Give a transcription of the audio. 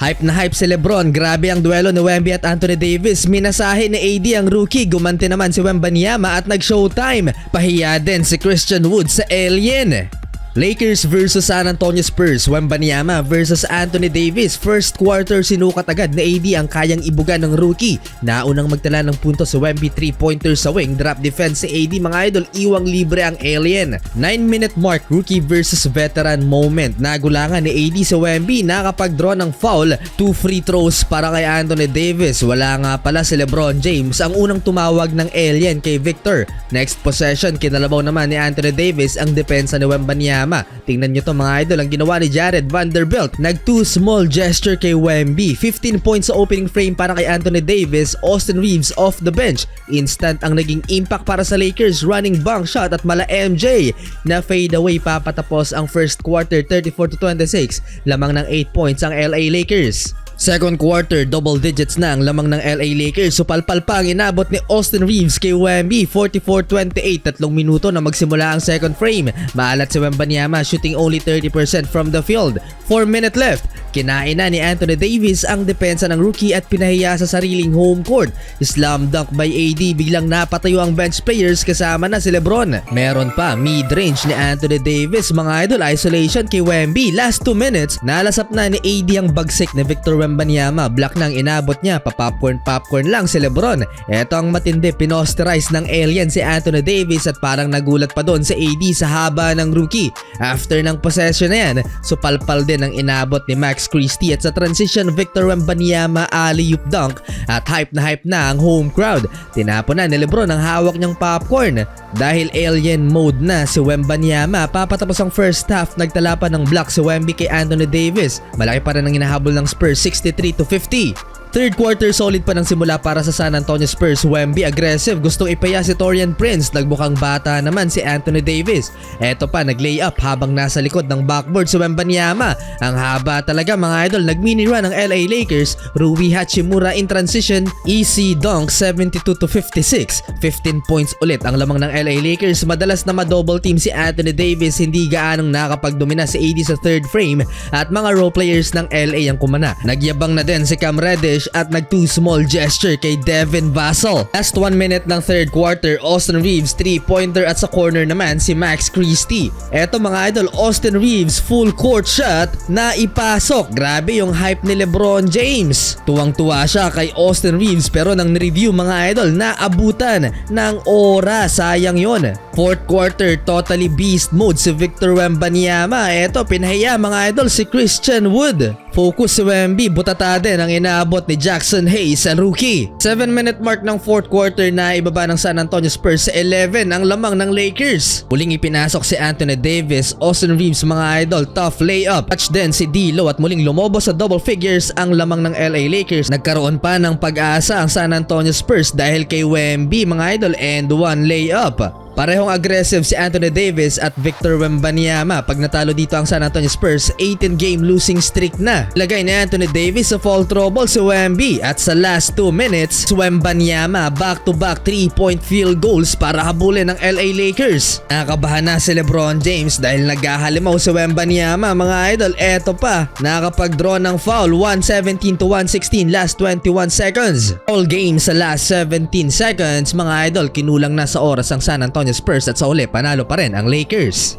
Hype na hype si Lebron, grabe ang duelo ni Wemby at Anthony Davis. Minasahe ni AD ang rookie, gumanti naman si Wembanyama at nag-showtime. Pahiya din si Christian Wood sa Alien. Lakers versus San Antonio Spurs, Wembanyama versus Anthony Davis. First quarter sinukat agad na AD ang kayang ibuga ng rookie. Naunang magtala ng punto sa Wemby, 3-pointer sa wing, drop defense si AD, mga idol, iwang libre ang Alien. 9-minute mark, rookie versus veteran moment. Nagulangan ni AD sa Wemby, nakapag-draw ng foul, 2 free throws para kay Anthony Davis. Wala nga pala si LeBron James, ang unang tumawag ng Alien kay Victor. Next possession, kinalabaw naman ni Anthony Davis ang depensa ni Wembanyama. Tingnan nyo to mga idol, ang ginawa ni Jared Vanderbilt. Nag-2 small gesture kay Wemby. 15 points sa opening frame para kay Anthony Davis. Austin Reeves off the bench. Instant ang naging impact para sa Lakers. Running bank shot at mala MJ na fade away. Papatapos ang first quarter, 34-26. Lamang ng 8 points ang LA Lakers. Second quarter, double digits na ang lamang ng LA Lakers. Supalpal pa ang inabot ni Austin Reeves kay Wemby, 44-28. 3 minuto na magsimula ang second frame. Maalat si Wembanyama, shooting only 30% from the field. 4 minutes left. Kinain na ni Anthony Davis ang depensa ng rookie at pinahiya sa sariling home court. Slam dunk by AD, biglang napatayo ang bench players kasama na si Lebron. Meron pa, mid-range ni Anthony Davis, mga idol, isolation kay Wemby. Last 2 minutes, nalasap na ni AD ang bagsik ni Victor Wembanyama. Block nang inabot niya, popcorn lang si Lebron. Eto ang matindi, pinosterize ng Alien si Anthony Davis at parang nagulat pa doon si AD sa haba ng rookie. After ng possession na yan, supalpal din ang inabot ni Max Christie at sa transition, Victor Wembanyama alley-oop dunk at hype na ang home crowd. Tinapon na ni Lebron ang hawak niyang popcorn. Dahil Alien mode na si Wembanyama, papatapos ang first half, nagtala pa ng block si Wemby kay Anthony Davis. Malaki pa rin ang hinahabol ng Spurs, 63-50. Third quarter, solid pa ng simula para sa San Antonio Spurs. Wemby aggressive, gustong ipaya si Taurean Prince. Nagbukang bata naman si Anthony Davis. Eto pa, nag-layup habang nasa likod ng backboard si Wembanyama. Ang haba talaga mga idol, nag-mini run ng LA Lakers. Rui Hachimura in transition, easy dunk, 72-56. 15 points ulit ang lamang ng LA Lakers. Madalas na ma-double team si Anthony Davis, hindi gaanong nakapagdomina si AD sa third frame at mga role players ng LA ang kumana. Nagyabang na din si Cam Reddish at nag-2 small gesture kay Devin Vassell. Last 1 minute ng third quarter, Austin Reeves 3-pointer at sa corner naman si Max Christie. Eto mga idol, Austin Reeves full court shot na ipasok. Grabe yung hype ni LeBron James. Tuwang-tuwa siya kay Austin Reeves pero nang review mga idol, naabutan ng oras. Sayang yon. Fourth quarter, totally beast mode si Victor Wembanyama. Eto, pinahiya mga idol si Christian Wood. Focus si Wemby, butata din ang inaabot ni Jackson Hayes, ang rookie. 7-minute mark ng fourth quarter na ibaba ng San Antonio Spurs sa 11 ang lamang ng Lakers. Muling ipinasok si Anthony Davis, Austin Reeves mga idol, tough layup. Touch din si D'Lo at muling lumobo sa double figures ang lamang ng LA Lakers. Nagkaroon pa ng pag-asa ang San Antonio Spurs dahil kay Wemby mga idol, and 1 layup. Parehong aggressive si Anthony Davis at Victor Wembanyama. Pag natalo dito ang San Antonio Spurs, 18-game losing streak na. Lagay ni Anthony Davis sa foul trouble si Wemby at sa last 2 minutes, Wembanyama back-to-back 3-point field goals para habulin ng LA Lakers. Nakabahan na si LeBron James dahil naghahalimaw si Wembanyama mga idol. Eto pa, nakapag-draw ng foul, 117-116 last 21 seconds. All game sa last 17 seconds mga idol, kinulang na sa oras ang San Antonio Spurs at sa uli panalo pa rin ang Lakers.